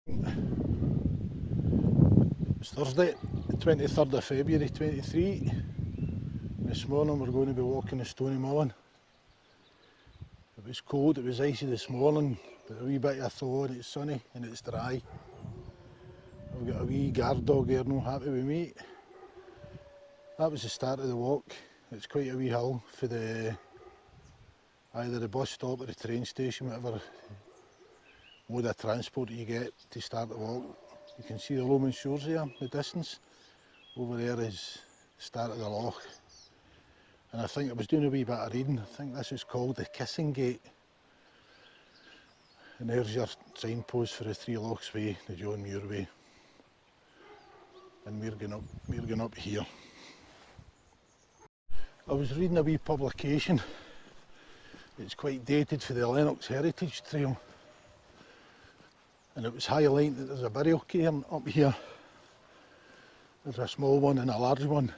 It's Thursday, the 23rd of February 23. This morning we're going to be walking the Stoneymullen. It was cold, it was icy this morning, but a wee bit of thaw and it's sunny and it's dry. I've got a wee guard dog here, no happy with me. That was the start of the walk. It's quite a wee hill for either the bus stop or the train station, whatever mode of transport you get to start the walk. You can see the Roman shores there, the distance. Over there is the start of the loch. And I think I was doing a wee bit of reading. I think this is called the Kissing Gate. And there's your signpost for the Three Lochs Way, the John Muir Way. And we're going up here. I was reading a wee publication. It's quite dated for the Lennox Heritage Trail. And it was highlighting that there's a burial cairn up here. There's a small one and a large one.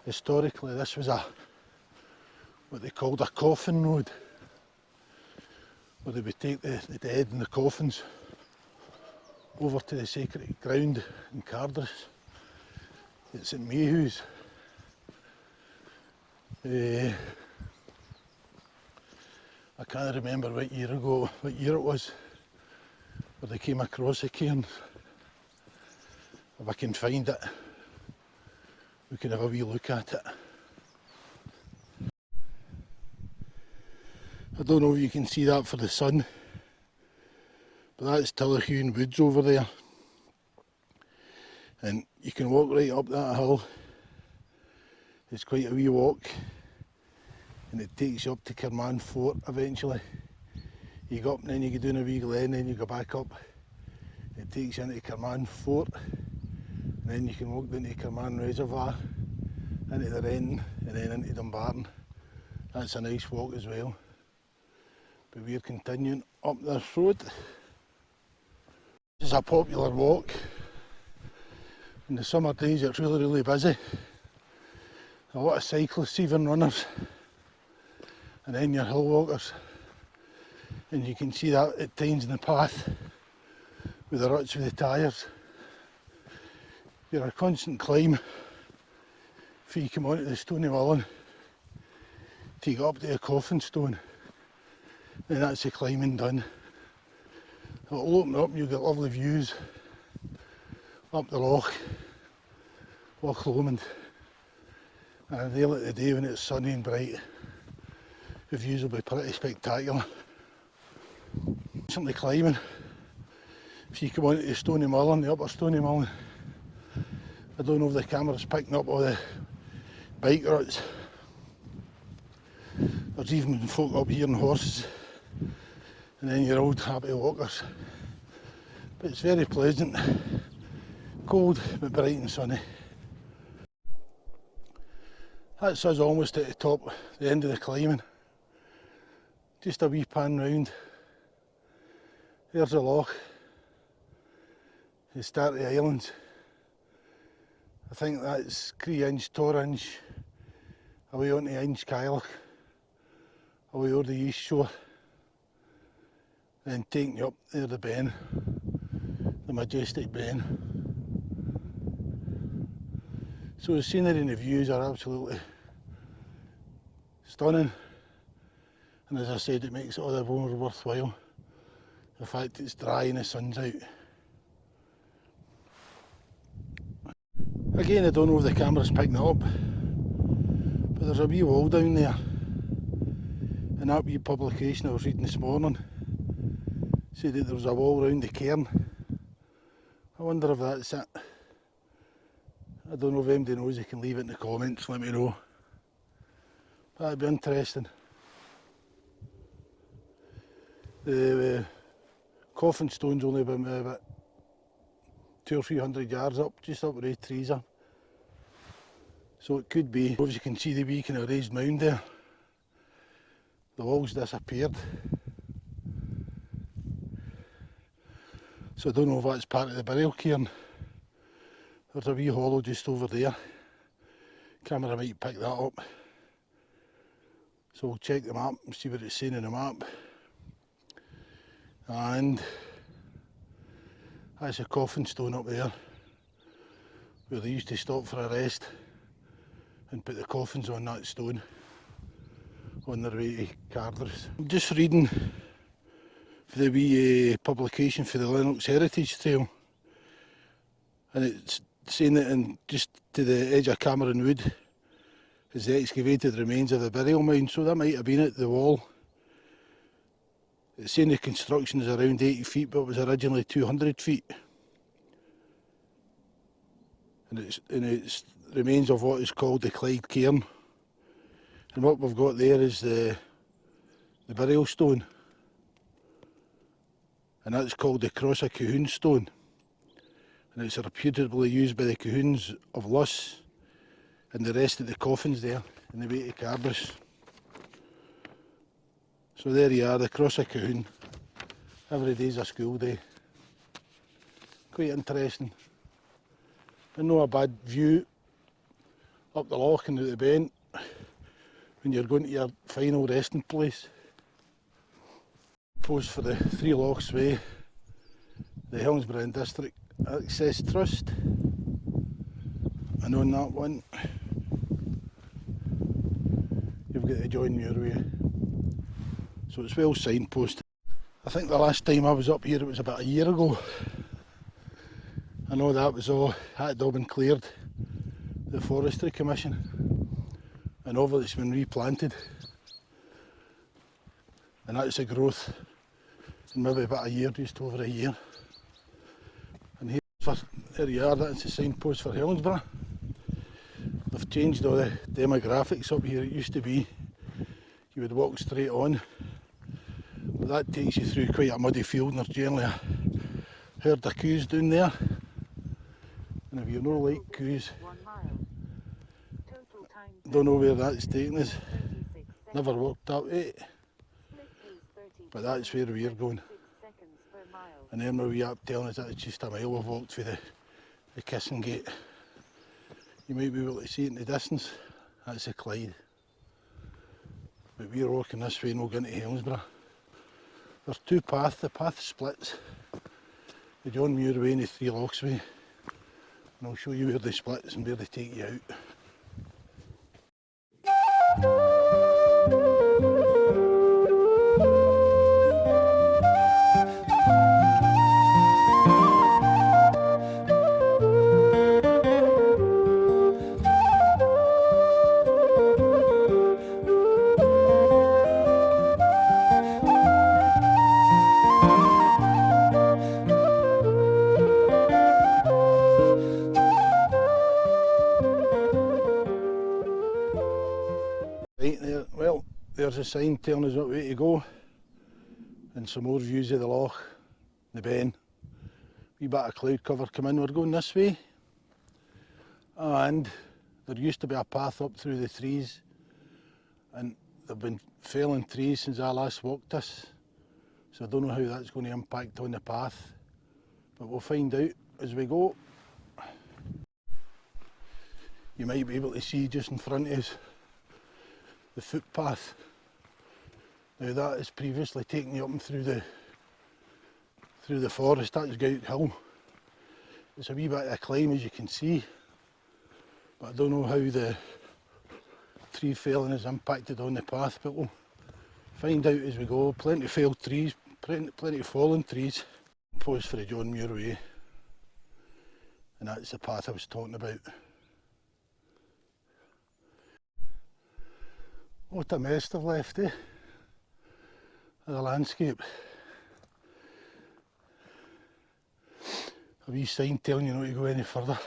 Historically this was what they called a coffin road, where they would take the dead and the coffins over to the sacred ground in Cardress. It's in Mayhews. I can't remember what year it was, where they came across the cairn. If I can find it, we can have a wee look at it. I don't know if you can see that for the sun, but that's Tillichune Woods over there. And you can walk right up that hill. It's quite a wee walk, and it takes you up to Kerman Fort eventually. You go up and then you go down a wee glen, then you go back up. It takes you into Kerman Fort, and then you can walk down to Kerman Reservoir, into the Wren, and then into Dumbarton. That's a nice walk as well. But we're continuing up this road. This is a popular walk. In the summer days it's really busy. A lot of cyclists, even runners, and then your hill walkers. And you can see that at times in the path with the ruts with the tyres. You're a constant climb before you come onto the Stoneymullen till you get up to the coffin stone, and that's the climbing done. It'll open up and you'll get lovely views up the Loch Lomond. And at the end of the day, when it's sunny and bright, the views will be pretty spectacular. Simply climbing. If you come onto the Stoneymullen, the upper Stoneymullen, I don't know if the camera's picking up all the bike ruts. There's even folk up here on horses, and then your old happy walkers. But it's very pleasant, cold but bright and sunny. That's us almost at the top, the end of the climbing. Just a wee pan round. There's the loch, the start of the islands. I think that's 3-inch, 4-inch, away onto Inch Kylach, away over the east shore. Then taking you up there the Ben, the majestic Ben. So the scenery and the views are absolutely stunning. And as I said, it makes it all the more worthwhile. The fact it's dry and the sun's out. Again, I don't know if the camera's picking it up, but there's a wee wall down there. And that wee publication I was reading this morning said that there was a wall round the cairn. I wonder if that's it. I don't know if anybody knows, you can leave it in the comments, let me know. That'd be interesting. The coffin stone's only about 200 or 300 yards up, just up where the trees are. So it could be, as you can see the wee kind of raised mound there, the wall's disappeared. So I don't know if that's part of the burial cairn. There's a wee hollow just over there. Camera might pick that up. So we'll check the map and see what it's saying in the map. And That's a coffin stone up there, where they used to stop for a rest and put the coffins on that stone on their way to Carders. I'm just reading for the wee publication for the Lennox Heritage Trail, and it's saying that just to the edge of Cameron Wood is the excavated remains of a burial mound, so that might have been at the wall. It's saying the construction is around 80 feet, but it was originally 200 feet. And it's remains of what is called the Clyde Cairn. And what we've got there is the burial stone. And that's called the Cross of Cahoon stone. And it's reputably used by the Cahoons of Luss and the rest of the coffins there in the way to Carbis. So there you are, the Cross of Cahoon. Every day's a school day. Quite interesting. And not a bad view up the loch and out the bent when you're going to your final resting place. Post for the Three Lochs Way, the Helensburgh District Access Trust. And on that one, you've got the John Muir Way. So it's well signposted. I think the last time I was up here it was about a year ago. I know that had all been cleared, the Forestry Commission, and all of it's been replanted. And that's a growth in maybe about a year, just over a year. And there you are, that's the signpost for Helensburgh. They've changed all the demographics up here. It used to be you would walk straight on, but that takes you through quite a muddy field, and there's generally a herd of coos down there. And if you know like coos, don't know where that's taking us, never walked that way, but that's where we're going. And then the wee app telling us that it's just a mile we've walked through the Kissing Gate. You might be able to see it in the distance, that's the Clyde. But we're walking this way and we'll go into Helensburgh. There's two paths, the path splits, the John Muir Way and the Three Lochs Way. And I'll show you where they split and where they take you out. Right there, well, there's a sign telling us what way to go, and some more views of the loch, the ben. Wee bit of cloud cover come in, we're going this way. And there used to be a path up through the trees, and they've been felling trees since I last walked this. So I don't know how that's going to impact on the path, but we'll find out as we go. You might be able to see just in front of us the footpath. Now that is previously taken you up and through the forest. That's Gout Hill. It's a wee bit of a climb, as you can see, but I don't know how the tree felling has impacted on the path, but we'll find out as we go. Plenty of felled trees, plenty of fallen trees. Pause for the John Muir Way, and that's the path I was talking about. What a mess they've left, of the landscape. A wee sign telling you not to go any further.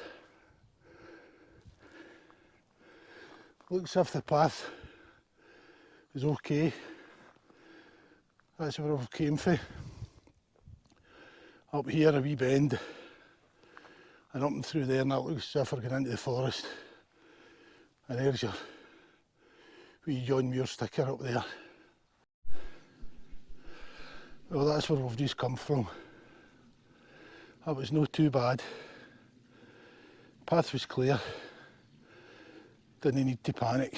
Looks as if the path is okay. That's where we came from. Up here a wee bend, and up and through there, and that looks as if we're going into the forest. And there's your wee John Muir sticker up there. Well, that's where we've just come from. That was not too bad. Path was clear. Didn't need to panic.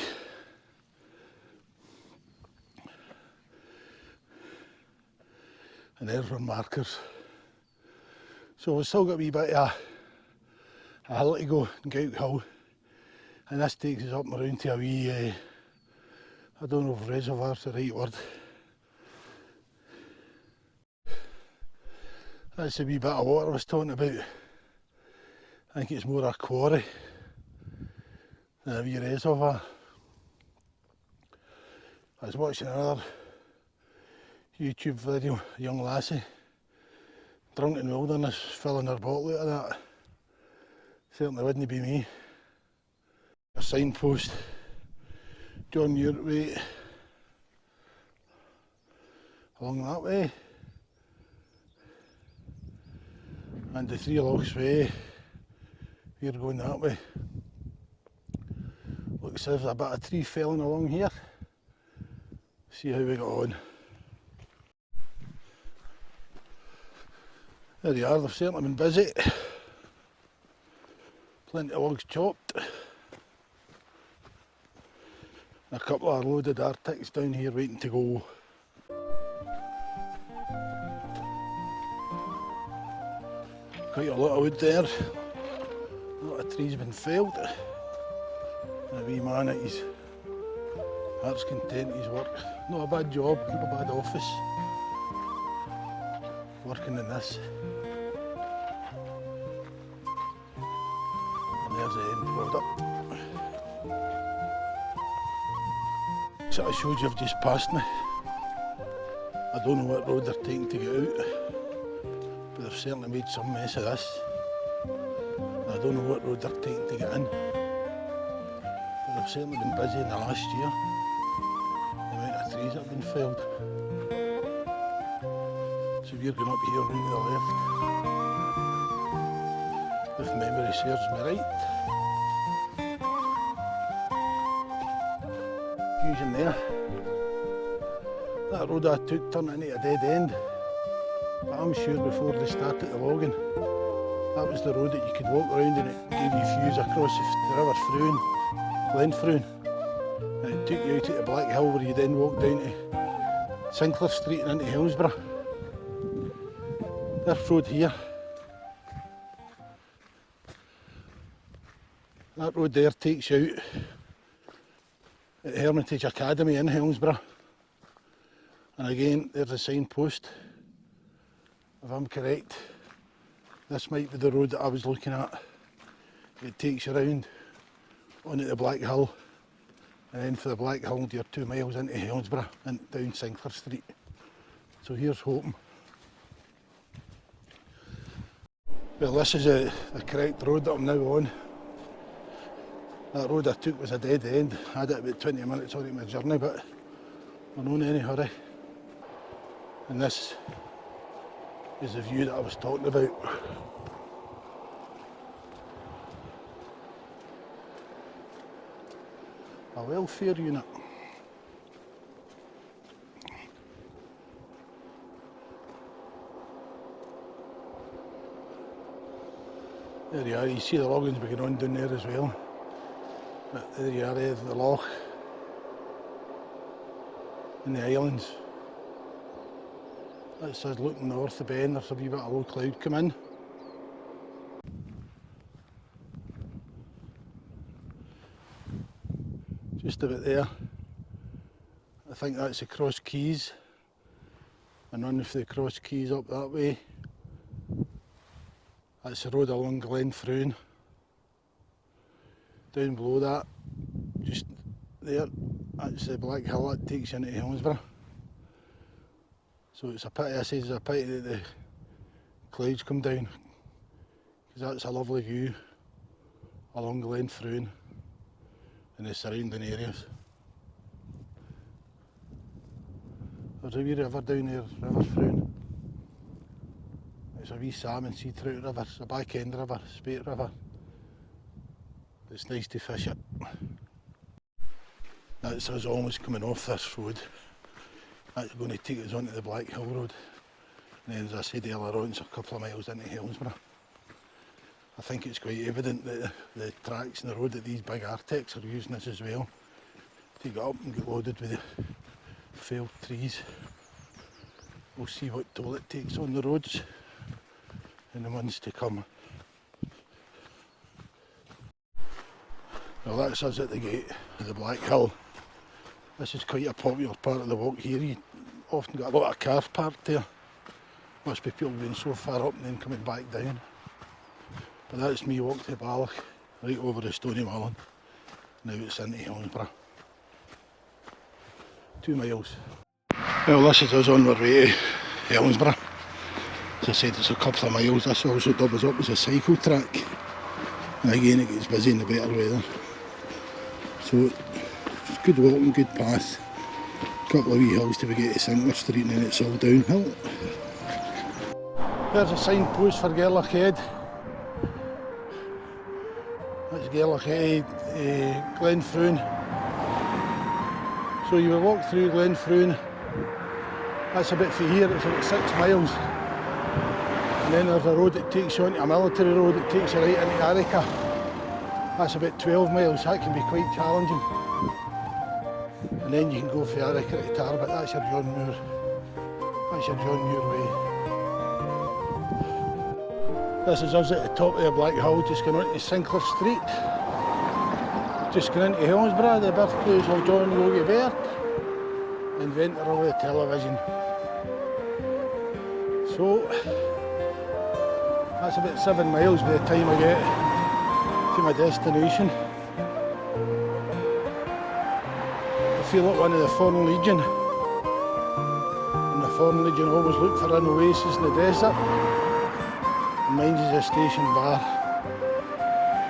And there's our markers. So we've still got a wee bit of a hill to go, Gout Hill, and this takes us up and around to a wee, I don't know if reservoir's the right word. That's a wee bit of water I was talking about. I think it's more a quarry than a wee reservoir. I was watching another YouTube video, a young lassie, drunk in the wilderness, filling her bottle out of that. Certainly wouldn't be me. A signpost, John Muir Way, along that way. And the Three Lochs Way, we're going that way. Looks as if there's a bit of tree felling along here. See how we got on. There you are, they've certainly been busy. Plenty of logs chopped. A couple of loaded Arctics down here waiting to go. Quite a lot of wood there. A lot of trees been felled. And a wee man at his heart's content, his work. Not a bad job, not a bad office. Working in this. And there's the end product. So I showed you I've just passed me. I don't know what road they're taking to get out, but they've certainly made some mess of this. And I don't know what road they're taking to get in, but they've certainly been busy in the last year. The amount of trees that have been felled. So we're going up here round to the left, if memory serves me right. Fusion there. That road I took turned into a dead end, but I'm sure before they started the logging, that was the road that you could walk around and it gave you views across the River Froon, Glen Froon, and it took you out to the Black Hill where you then walked down to Sinclair Street and into Helensburgh. This road here, that road there takes you out at Hermitage Academy in Helensburgh. And again, there's a signpost. If I'm correct, this might be the road that I was looking at. It takes you around onto the Black Hill, and then for the Black Hill you're 2 miles into Helensburgh and down Sinclair Street. So here's hoping. Well, this is the correct road that I'm now on. That road I took was a dead end. I had it about 20 minutes on my journey, but I'm not in any hurry. And this is the view that I was talking about. A welfare unit. There you are, you see the logging's beginning on down there as well. But there you are, the loch in the islands. That's us looking north of Bend, there's a wee bit of low cloud come in. Just about there. I think that's the Cross Keys. And on the Cross Keys up that way. That's the road along Glen Froon. Down below that, just there, that's the Black Hill that takes you into Helensburgh. So it's a pity, I say it's a pity that the clouds come down, because that's a lovely view along Glen Froon and the surrounding areas. There's a wee river down there, River Froon. It's a wee salmon sea trout river, it's a back end river, Spate River. It's nice to fish it. That's us almost coming off this road. That's going to take us onto the Black Hill Road. And then, as I said earlier on, it's a couple of miles into Helensburgh. I think it's quite evident that the tracks and the road that these big Arctics are using this as well to get up and get loaded with the felled trees. We'll see what toll it takes on the roads in the months to come. Well, that's us at the gate of the Black Hill. This is quite a popular part of the walk here. You often got a lot of cars parked there. Must be people going so far up and then coming back down. But that's me walk to Balloch, right over the Stoneymullen. Now it's into Helensburgh. 2 miles. Well, this is us on our way to Helensburgh. As I said, it's a couple of miles. This also doubles up as a cycle track. And again, it gets busy in the better weather. So, it's good walking, good path. A couple of wee hills till we get to Sinclair Street and then it's all downhill. There's a signpost for Balloch Head. That's Balloch Head, Glenfruin. So you will walk through Glenfruin. That's a bit from here, it's about 6 miles. And then there's a road that takes you onto a military road that takes you right into Arica. That's about 12 miles, that can be quite challenging. And then you can go from Arica to Tarbert, that's your John Muir. That's your John Muir way. This is us at the top of the Black Hill, just going on to Sinclair Street. Just going into Helensburgh, the birthplace of John Yogi Bear, inventor of the television. So, that's about 7 miles by the time I get to my destination. I feel like one of the Foreign Legion. And the Foreign Legion always look for an oasis in the desert. Mine's is a station bar.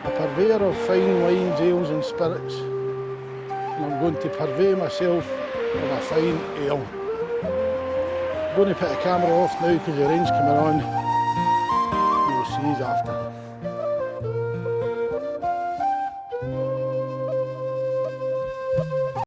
A purveyor of fine wines, ales and spirits. And I'm going to purvey myself with a fine ale. I'm going to put the camera off now because the rain's coming on. We'll see you after.